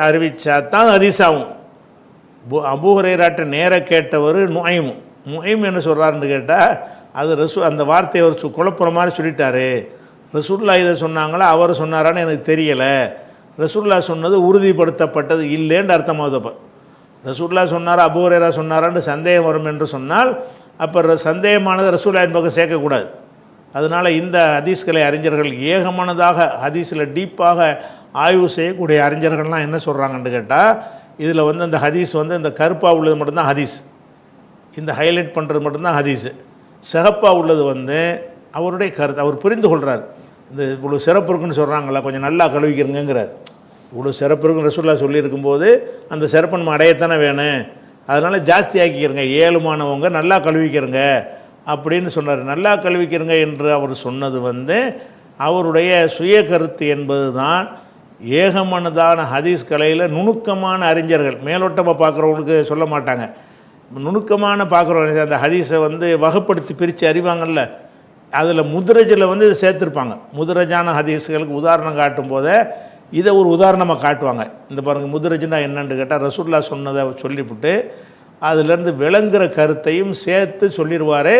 அறிவித்தா தான் ஹதீஸாகும். அபூ ஹுரைராட்ட நேர கேட்டவர் நுஐம் என்ன சொல்கிறாருன்னு கேட்டால், அது அந்த வார்த்தையை அவர் குழப்புற மாதிரி சொல்லிட்டாரு, ரசூலுல்லாஹ் இதை சொன்னாங்களா அவர் சொன்னாரான்னு எனக்கு தெரியலை, ரசூலுல்லாஹ் சொன்னது உறுதிப்படுத்தப்பட்டது இல்லைன்னு அர்த்தமாகுது. அப்போ ரசூலுல்லாஹ் சொன்னாரா அபூ ஹுரைரா சொன்னாரான்னு சந்தேகம் வரும் என்று சொன்னால் அப்போ சந்தேகமானது ரசூலுல்லாஹின் பக்கம் சேர்க்கக்கூடாது. அதனால் இந்த ஹதீஸ்களை அறிஞர்கள் ஏகமானதாக ஹதீஸில் டீப்பாக ஆய்வு செய்யக்கூடிய அறிஞர்கள்லாம் என்ன சொல்கிறாங்கன்னு கேட்டால், இதில் வந்து இந்த ஹதீஸ் வந்து இந்த கருப்பாக உள்ளது மட்டும்தான் ஹதீஸ், இந்த ஹைலைட் பண்ணுறது மட்டும்தான் ஹதீஸு. சிகப்பாக உள்ளது வந்து அவருடைய கருத்து, அவர் புரிந்து கொள்கிறார். இந்த இவ்வளோ சிறப்பு இருக்குன்னு சொல்கிறாங்களா, கொஞ்சம் நல்லா கழுவிக்கிறங்கிறார். இவ்வளோ சிறப்பு இருக்குன்னு ரசூலுல்லாஹ் சொல்லியிருக்கும்போது அந்த சிறப்பு நம்ம அடையத்தானே வேணும், அதனால் ஜாஸ்தி ஆக்கிக்கிறங்க, ஏழுமானவங்க நல்லா கழுவிக்கிறங்க அப்படின்னு சொன்னார். நல்லா கழுவிக்கிறங்க என்று அவர் சொன்னது வந்து அவருடைய சுய கருத்து என்பது தான். ஏகமனதான ஹதீஸ் கலையில் நுணுக்கமான அறிஞர்கள், மேலோட்டமாக பார்க்குறவங்களுக்கு சொல்ல மாட்டாங்க, நுணுக்கமான பார்க்குறவங்க அந்த ஹதீஸை வந்து வகைப்படுத்தி பிரித்து அறிவாங்கள்ல, அதில் முதுரஜில் வந்து இதை சேர்த்துருப்பாங்க. முதுரஜான ஹதீஸ்களுக்கு உதாரணம் காட்டும் போதே இதை ஒரு உதாரணமாக காட்டுவாங்க. இந்த பாருங்கள், முதுரஜ்னா என்னன்னு கேட்டால் ரசூலுல்லாஹ் சொன்னதை சொல்லிவிட்டு அதிலேருந்து விளங்குகிற கருத்தையும் சேர்த்து சொல்லிடுவார்.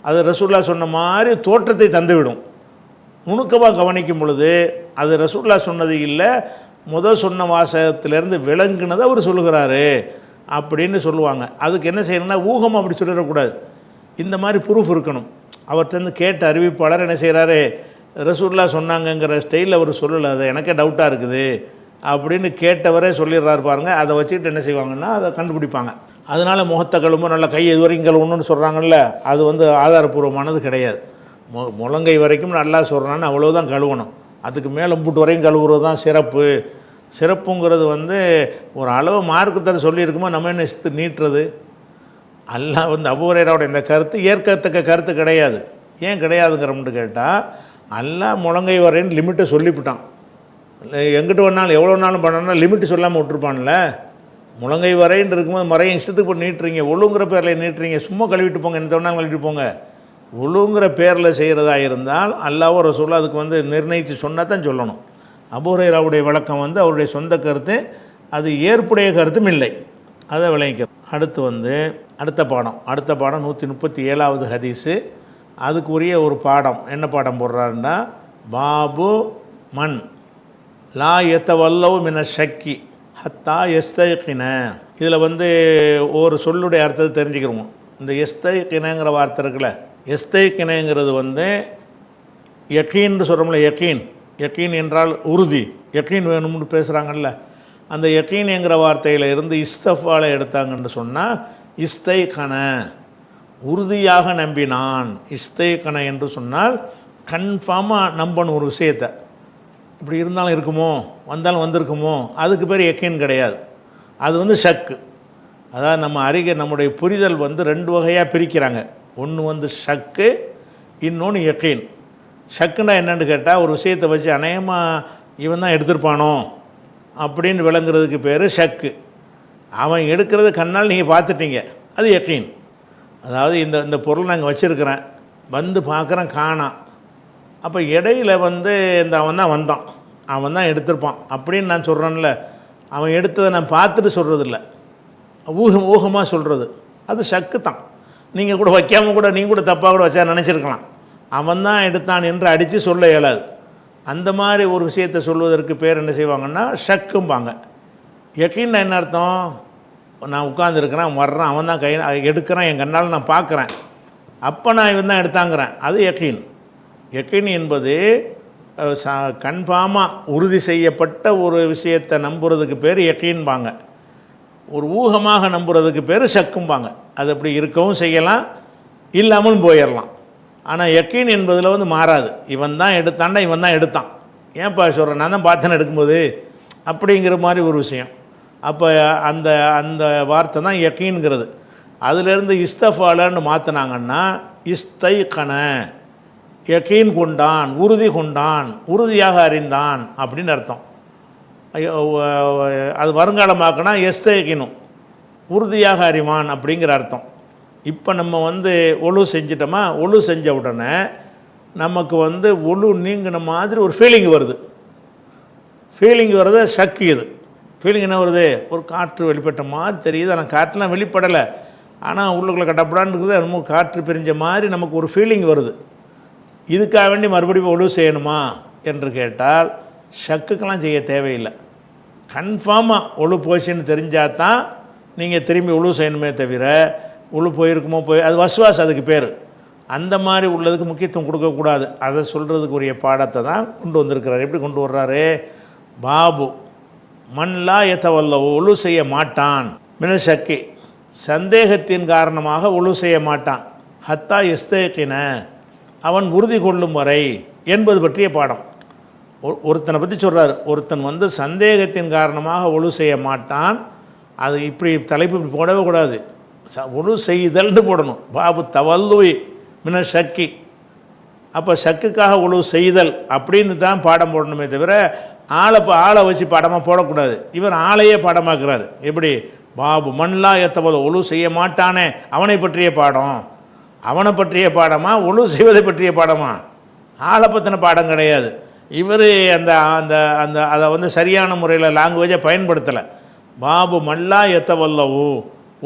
அது ரசூலுல்லாஹ் சொன்ன மாதிரி தோற்றத்தை தந்துவிடும். நுணுக்கமாக கவனிக்கும் பொழுது அது ரசூலுல்லாஹ் சொன்னது இல்லை, சொன்ன வாசகத்திலேருந்து விளங்குனதை அவர் சொல்லுகிறாரு அப்படின்னு சொல்லுவாங்க. அதுக்கு என்ன செய்யணும்னா ஊகம் அப்படி சொல்லிடக்கூடாது, இந்த மாதிரி ப்ரூஃப் இருக்கணும். அவர்கிட்ட கேட்ட அறிவிப்பாளர் என்ன செய்கிறாரு, ரசூலுல்லாஹ் சொன்னாங்கங்கிற ஸ்டைலில் அவர் சொல்லலை, அது எனக்கே டவுட்டாக இருக்குது அப்படின்னு கேட்டவரே சொல்லிடுறாரு பாருங்க. அதை வச்சுக்கிட்டு என்ன செய்வாங்கன்னா அதை கண்டுபிடிப்பாங்க. அதனால் முகத்தை கழுவும் நல்லா கையை இது வரைக்கும் கழுவணும்னு சொல்கிறாங்கல்ல, அது வந்து ஆதாரபூர்வமானது கிடையாது. முழங்கை வரைக்கும் நல்லா சொல்கிறான்னு அவ்வளோதான் கழுவணும், அதுக்கு மேலே முட்டு வரைக்கும் கழுவுறது தான் சிறப்பு. சிறப்புங்கிறது வந்து ஒரு அளவு மார்க்கத்தை சொல்லியிருக்குமோ நம்ம என்ன நீட்டுறது. அல்லாஹ் வந்து அபூ ஹுரைராவோட இந்த கருத்து ஏற்கத்தக்க கருத்து கிடையாது. ஏன் கிடையாதுங்கிறோம்னு கேட்டால், அல்லாஹ் முழங்கை வரைன்னு லிமிட்டை சொல்லிவிட்டான். எங்கிட்ட வேணாலும் எவ்வளோ நாளும் பண்ணணும்னா லிமிட்டு சொல்லாமல் விட்டுருப்பான்ல. முழங்கை வரைன்னு இருக்கும்போது மறையை இஷ்டத்துக்கு போட்டு நீட்டுறீங்க, ஒழுங்குற பேரில் நீட்டுறீங்க, சும்மா கழுவிட்டு போங்க, எந்த வேணாலும் கழுவிட்டு போங்க. ஒழுங்குற பேரில் செய்கிறதா இருந்தால் அல்லாஹ்வோ ரசூலுல்லாஹ் அதுக்கு வந்து நிர்ணயித்து சொன்னால் தான் சொல்லணும். அபூ ஹுரைராவுடைய விளக்கம் வந்து அவருடைய சொந்த கருத்து, அது ஏற்புடைய கருத்தும் இல்லை, அதை விளங்கிக்கிறோம். அடுத்து வந்து அடுத்த பாடம் 137வது ஹதீஸு. அதுக்குரிய ஒரு பாடம், என்ன பாடம் போடுறாருன்னா, பாபு மன் லா எத்தவல்லவு மின ஷக்கி ஹத்தா எஸ்தைக்கின. இதில் வந்து ஒரு சொல்லுடைய அர்த்தத்தை தெரிஞ்சுக்கிறோம். இந்த எஸ்தைக்கினங்கிற வார்த்தை இருக்குல்ல, எஸ்தைக்கினங்கிறது வந்து யக்கீன்னு சொல்கிறோம்ல, யக்கீன் என்றால் உறுதி, யக்கீன் வேணும்னு பேசுகிறாங்கல்ல, அந்த யக்கீன்ங்கிற வார்த்தையில் இருந்து இஸ்தஃபால எடுத்தாங்கன்னு சொன்னால் இஸ்தைகன உறுதியாக நம்பினான். இஸ்தைகன என்று சொன்னால் கன்ஃபார்மாக நம்பணும் ஒரு விஷயத்தை, இப்படி இருந்தாலும் இருக்குமோ வந்தாலும் வந்திருக்குமோ, அதுக்கு பேர் யக்கீன் கிடையாது, அது வந்து ஷக்கு. அதாவது நம்முடைய புரிதல் வந்து ரெண்டு வகையாக பிரிக்கிறாங்க. ஒன்று வந்து ஷக்கு, இன்னொன்று யக்கீன். ஷக்குன்னா என்னென்னு கேட்டால், ஒரு விஷயத்தை வச்சு அநேகமாக இவன் தான் எடுத்திருப்பானோ அப்படின்னு விளங்குறதுக்கு பேர் ஷக்கு. அவன் எடுக்கிறது கண்ணால் நீங்கள் பார்த்துட்டீங்க, அது யக்கீன். அதாவது இந்த பொருள் நாங்கள் வச்சுருக்கிறேன், வந்து பார்க்குறேன் காணாம், அப்போ இடையில வந்து அவன் தான் எடுத்திருப்பான் அப்படின்னு நான் சொல்கிறேன்ல, அவன் எடுத்ததை நான் பார்த்துட்டு சொல்கிறதில்ல, ஊகமாக சொல்கிறது, அது ஷக்கு தான். நீங்கள் கூட வைக்காமல் கூட நீங்கள் கூட தப்பாக கூட வச்சா நினச்சிருக்கலாம், அவன் தான் எடுத்தான் என்று அடித்து சொல்ல இயலாது. அந்த மாதிரி ஒரு விஷயத்தை சொல்வதற்கு பேர் என்ன செய்வாங்கன்னா ஷக்கும்பாங்க. யக்கீன் என்ன அர்த்தம், நான் உட்காந்துருக்கிறேன், வர்றான், அவன் தான் எடுக்கிறான், என் கண்ணால் நான் பார்க்குறேன், அப்போ நான் இவன் தான் எடுத்தாங்கிறேன், அது யக்கீன். யக்கீன் என்பது கன்ஃபார்மாக உறுதி செய்யப்பட்ட ஒரு விஷயத்தை நம்புறதுக்கு பேர் யக்கீன்பாங்க. ஒரு ஊகமாக நம்புறதுக்கு பேர் ஷக்கும்பாங்க. அது அப்படி இருக்கவும் செய்யலாம், இல்லாமலும் போயிடலாம். ஆனால் யக்கீன் என்பதில் வந்து மாறாது. இவன் தான் எடுத்தான்டா, இவன் தான் எடுத்தான், ஏன்ப்பா சொல்கிறேன், நான் தான் பார்த்தேன்னு எடுக்கும்போது அப்படிங்கிற மாதிரி ஒரு விஷயம். அப்போ அந்த அந்த வார்த்தை தான் யக்கீன்கிறது. அதிலேருந்து இஸ்தஃபாலன்னு மாற்றினாங்கன்னா இஸ்தைகன, யக்கீன் கொண்டான், உறுதி கொண்டான், உறுதியாக அறிந்தான் அப்படின்னு அர்த்தம். அது வருங்காலமாக்குனா எஸ்தைகினும், உறுதியாக அறிவான் அப்படிங்கிற அர்த்தம். இப்போ நம்ம வந்து ஒழு செஞ்சிட்டோமா, ஒழு செஞ்ச உடனே நமக்கு வந்து ஒழு நீங்கின மாதிரி ஒரு ஃபீலிங் வருது. ஃபீலிங் வருது ஷக்கு. இது ஃபீலிங் என்ன வருது, ஒரு காற்று வெளிப்பட்ட மாதிரி தெரியுது, ஆனால் காற்றுலாம் வெளிப்படலை, ஆனால் உள்ளுக்குள்ளே கட்டப்படான்னு இருக்குது, அது காற்று பிரிஞ்ச மாதிரி நமக்கு ஒரு ஃபீலிங் வருது. இதுக்காக வேண்டி மறுபடியும் ஒழு செய்யணுமா என்று கேட்டால் ஷக்குக்கெல்லாம் செய்ய தேவையில்லை. கன்ஃபார்மாக ஒழு போச்சுன்னு தெரிஞ்சால் தான் நீங்கள் திரும்பி ஒழு செய்யணுமே தவிர ஒழு போயிருக்குமோ அது வஸ்வாஸ் அதுக்கு பேர். அந்த மாதிரி உள்ளதுக்கு முக்கியத்துவம் கொடுக்கக்கூடாது. அதை சொல்கிறதுக்குரிய பாடத்தை தான் கொண்டு வந்திருக்கிறார். எப்படி கொண்டு வர்றாரு? பாபு மன்லா எத்தவல்ல ஒழு செய்ய மாட்டான் மின ஷக்கி, சந்தேகத்தின் காரணமாக ஒழு செய்ய மாட்டான், ஹத்தா எஸ்தேக்கின அவன் உறுதி கொள்ளும் வரை என்பது பற்றிய பாடம். ஒருத்தனை பற்றி சொல்கிறார். ஒருத்தன் சந்தேகத்தின் காரணமாக ஒழு செய்ய மாட்டான். அது இப்படி தலைப்பு இப்படி போடவே கூடாது, ஒழு செய்தல்னு போடணும். பாபு தவல்லுய் மின ஷக்கி. அப்போ ஷக்குக்காக ஒழு செய்தல் அப்படின்னு தான் பாடம் போடணுமே தவிர ஆளை வச்சு பாடமாக போடக்கூடாது. இவர் ஆளையே பாடமாக்குறாரு. எப்படி? பாபு மன்லா எத்தவல்ல ஒழு செய்ய மாட்டானே அவனை பற்றிய பாடம். அவனை பற்றிய பாடமா ஒழு செய்வதை பற்றிய பாடமா? ஆளை பற்றின பாடம் கிடையாது. இவர் அந்த அந்த அந்த அதை சரியான முறையில் லாங்குவேஜை பயன்படுத்தலை. பாபு மல்லா எத்தவல்லவு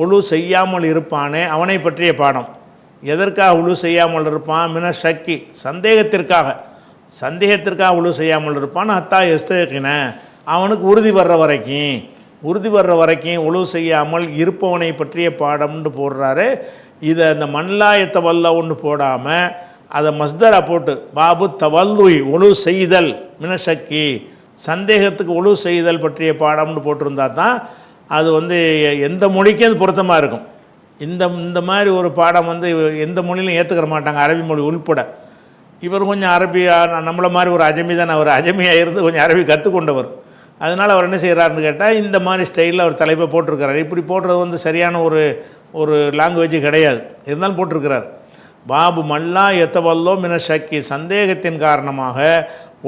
ஒழு செய்யாமல் இருப்பானே அவனை பற்றிய பாடம். எதற்காக ஒழு செய்யாமல் இருப்பான்? மின ஷக்கி, சந்தேகத்திற்காக ஒழு செய்யாமல் இருப்பான். ஹத்தா எஸ்தேக்கின அவனுக்கு உறுதி வர்ற வரைக்கும் ஒழு செய்யாமல் இருப்பவனை பற்றிய பாடம்னு போடுறாரு. இதை அந்த மன்லாயத்தை வல்ல ஒன்று போடாமல் அதை மஸ்தரா போட்டு பாபு தவல்லுய் ஒழு செய்தல் மின ஷக்கி, சந்தேகத்துக்கு ஒழு செய்தல் பற்றிய பாடம்னு போட்டிருந்தா தான் அது எந்த மொழிக்கும் அது பொருத்தமாக இருக்கும். இந்த மாதிரி ஒரு பாடம் எந்த மொழியிலும் ஏற்றுக்கிற மாட்டாங்க, அரபி மொழி உள்பட. இவர் கொஞ்சம் அரபியாக நம்மளை மாதிரி ஒரு அஜமி தான், அவர் அஜமியாக இருந்து கொஞ்சம் அரபி கற்றுக்கொண்டவர். அதனால் அவர் என்ன செய்கிறாருன்னு கேட்டால் இந்த மாதிரி ஸ்டைலில் அவர் தலைப்பை போட்டிருக்கிறார். இப்படி போடுறது சரியான ஒரு லாங்குவேஜ் கிடையாது, இருந்தாலும் போட்டிருக்கிறார். பாபு மல்லா எத்தவல்லோ மின ஷக்கி, சந்தேகத்தின் காரணமாக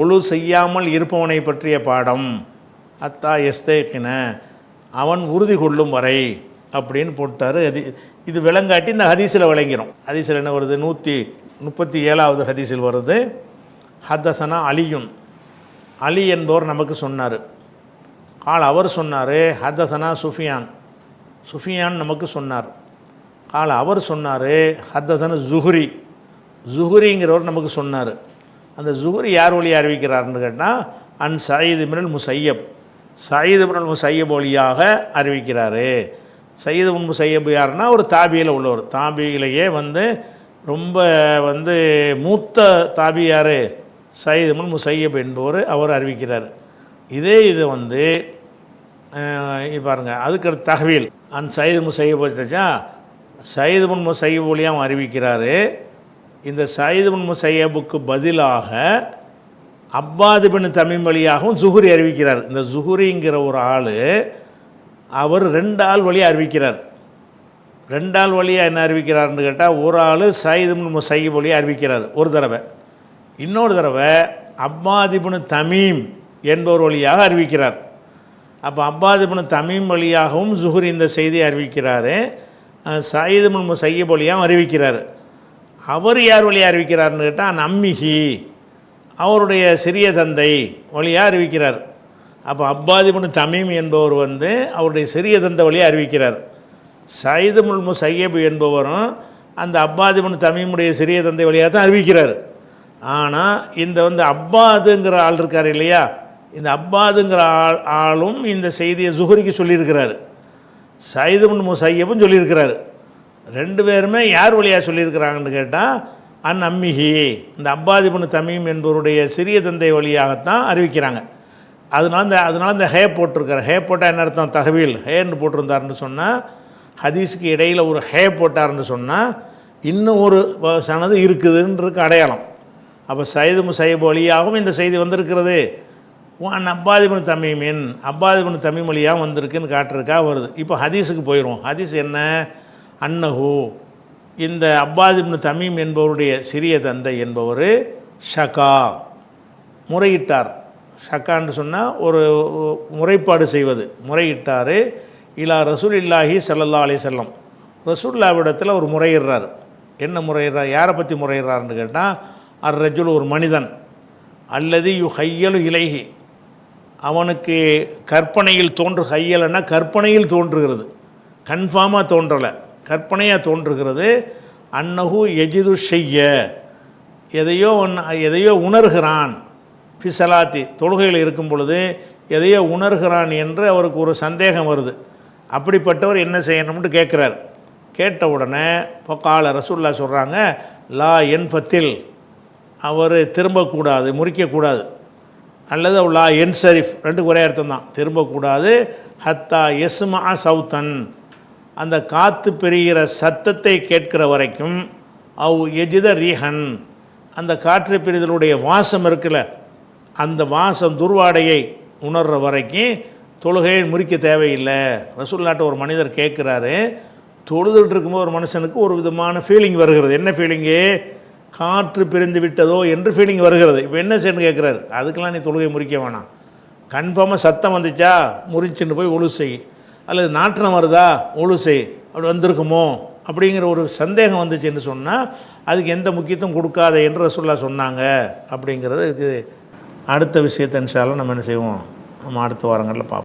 ஒழு செய்யாமல் இருப்பவனை பற்றிய பாடம். அத்தா எஸ்தேக்கின அவன் உறுதி கொள்ளும் வரை அப்படின்னு போட்டார். இது விளங்காட்டி இந்த ஹதீஸில் விளங்கிறோம். ஹதீஸில் என்ன வருது? 137வது ஹதீஸில் வருது. ஹத்தசனா அலியுன், அலி என்பவர் நமக்கு சொன்னார். அவர் சொன்னார். ஹத்தசனா சுஃபியான் நமக்கு சொன்னார். அவர் சொன்னார். ஹத்தசன ஜுஹுரிங்கிறவர் நமக்கு சொன்னார். அந்த ஜுஹுரி யார் வழியாக அறிவிக்கிறார்னு கேட்டால் அன் சயீத் இப்னுல் முஸையப் வழியாக அறிவிக்கிறாரு. சயீத் இப்னுல் முஸையப் யாருன்னா ஒரு தாபியில் உள்ளவர். தாபியிலேயே ரொம்ப மூத்த தாபி யார்? சயீத் இப்னுல் முஸையப் என்பவர் அவர் அறிவிக்கிறார். இது பாருங்க, அதுக்கு தகவல் அன் சயீத் முஸையப் வச்சா சயீத் இப்னுல் முஸையப் வழியாக அறிவிக்கிறாரு. இந்த சயீத் இப்னுல் முஸையபுக்கு பதிலாக அப்பாத் இப்னு தமீம் வழியாகவும் ஜுஹுரி அறிவிக்கிறார். இந்த ஜுஹுரிங்கிற ஒரு ஆள் அவர் 2 ஆள் வழியாக அறிவிக்கிறார். 2 ஆள் வழியாக என்ன அறிவிக்கிறார்னு கேட்டால், ஒரு ஆள் சயீத் இப்னுல் முஸையப் வழியாக அறிவிக்கிறார் ஒரு தடவை, இன்னொரு தடவை அப்பாத் இப்னு தமீம் என்பவர் வழியாக அறிவிக்கிறார். அப்போ அப்பாத் இப்னு தமீம் வழியாகவும் ஜுஹுரி இந்த செய்தியை அறிவிக்கிறாரு. சயீத் இப்னுல் முஸையப் வழியாகவும் அறிவிக்கிறார். அவர் யார் வழியாக அறிவிக்கிறார்னு கேட்டால் நம்மிஹி அவருடைய சிறிய தந்தை வழியாக அறிவிக்கிறார். அப்போ அப்பாத் இப்னு தமீம் என்பவர் அவருடைய சிறிய தந்தை வழியாக அறிவிக்கிறார். சயீத் இப்னுல் முஸையப் என்பவரும் அந்த அப்பாத் இப்னு தமீமுடைய சிறிய தந்தை வழியாக தான் அறிவிக்கிறார். ஆனால் இந்த அப்பாதுங்கிற ஆள் இருக்கார் இல்லையா, இந்த அப்பாதுங்கிற ஆளும் இந்த செய்தியை ஜுஹுரிக்கு சொல்லியிருக்கிறார், சயீத் இப்னு முஸையப்பும் சொல்லியிருக்கிறார். 2 பேருமே யார் வழியாக சொல்லியிருக்கிறாங்கன்னு கேட்டால் அன் அம்மிஹி இந்த அப்பாத் இப்னு தமீம் என்பவருடைய சிறிய தந்தை வழியாகத்தான் அறிவிக்கிறாங்க. அதனால இந்த ஹே போட்டிருக்கார். ஹே போட்டால் என்ன அர்த்தம்? தகவல் ஹேன்னு போட்டிருந்தாருன்னு சொன்னால், ஹதீஸுக்கு இடையில் ஒரு ஹே போட்டார்னு சொன்னால் இன்னும் ஒரு சனது இருக்குதுன்றது அடையாளம். அப்போ சயீத் முஸையப் வழியாகவும் இந்த செய்தி வந்திருக்கிறது. அப்பாத் இப்னு தமீமின் அப்பாத் இப்னு தமீம் வழியாக வந்திருக்குன்னு காட்டுறதுக்காக வருது. இப்போ ஹதீஸுக்கு போயிடுவோம். ஹதீஸ் என்ன? அன்னஹு இந்த அப்பாத் இப்னு தமீம் என்பவருடைய சிறிய தந்தை என்பவர் ஷகா முறையிட்டார். ஷக்கான்னு சொன்னால் ஒரு முறைப்பாடு செய்வது, முறையிட்டார். இலா ரசூலில்லாஹி ஸல்லல்லாஹு அலைஹி வஸல்லம், ரசூலுல்லாஹ்விடத்தில் ஒரு முறையிடுறார். என்ன முறையிடுறார்? யாரை பற்றி முறையிடுறாருன்னு கேட்டால், அர்ரஜுல் ஒரு மனிதன், அல்லது யுஹையலு இலைஹி அவனுக்கு கற்பனையில் ஹையலன்னா கற்பனையில் தோன்றுகிறது, கன்ஃபார்மாக தோன்றலை, கற்பனையாக தோன்றுகிறது. அன்னஹு எஜிது ஷைய எதையோ உணர்கிறான், ஃபிசலாத்தி தொழுகையில் இருக்கும் பொழுது எதையோ உணர்கிறான் என்று அவருக்கு ஒரு சந்தேகம் வருது. அப்படிப்பட்டவர் என்ன செய்யணும்னு கேட்குறார். கேட்ட உடனே கால ரசூலுல்லாஹ் சொல்கிறாங்க, லா என்ஃபத்தில், அவர் திரும்பக்கூடாது, முறிக்கக்கூடாது. அல்லது லா என்சரிஃப், ரெண்டுக்கு ஒரே அர்த்தம் தான், திரும்பக்கூடாது. ஹத்தா எஸ்மா சவுத்தன், அந்த காற்று பெறுகிற சத்தத்தை கேட்கிற வரைக்கும். அவ் எஜித ரீஹன், அந்த காற்று பெறுதலுடைய வாசம் இருக்குல்ல, அந்த வாசம் துர்வாடையை உணர்கிற வரைக்கும் தொழுகையை முறிக்க தேவையில்லை. ரசூலுல்லாஹ்ட்ட ஒரு மனிதர் கேட்குறாரு, தொழுதுட்டு இருக்கும்போது ஒரு மனுஷனுக்கு ஒரு விதமான ஃபீலிங் வருகிறது. என்ன ஃபீலிங்கு? காற்று பிரிந்து விட்டதோ என்று ஃபீலிங் வருகிறது. இப்போ என்ன செய்யணும்னு கேட்குறாரு. அதுக்கெல்லாம் நீ தொழுகை முறிக்க வேணாம், கன்ஃபார்மாக சத்தம் வந்துச்சா முறிச்சுன்னு போய் ஒழு செய், அல்லது நாற்றம் வருதா ஒழு செய், அப்படி வந்திருக்குமோ அப்படிங்கிற ஒரு சந்தேகம் வந்துச்சுன்னு சொன்னால் அதுக்கு எந்த முக்கியத்துவம் கொடுக்காத என்று ரசூலுல்லாஹ் சொன்னாங்க. அப்படிங்கிறது இதுக்கு அடுத்த விஷயத்தை இன்ஷா அல்லாஹ் நம்ம என்ன செய்வோம், நம்ம அடுத்த வாரங்களில் பார்ப்போம்.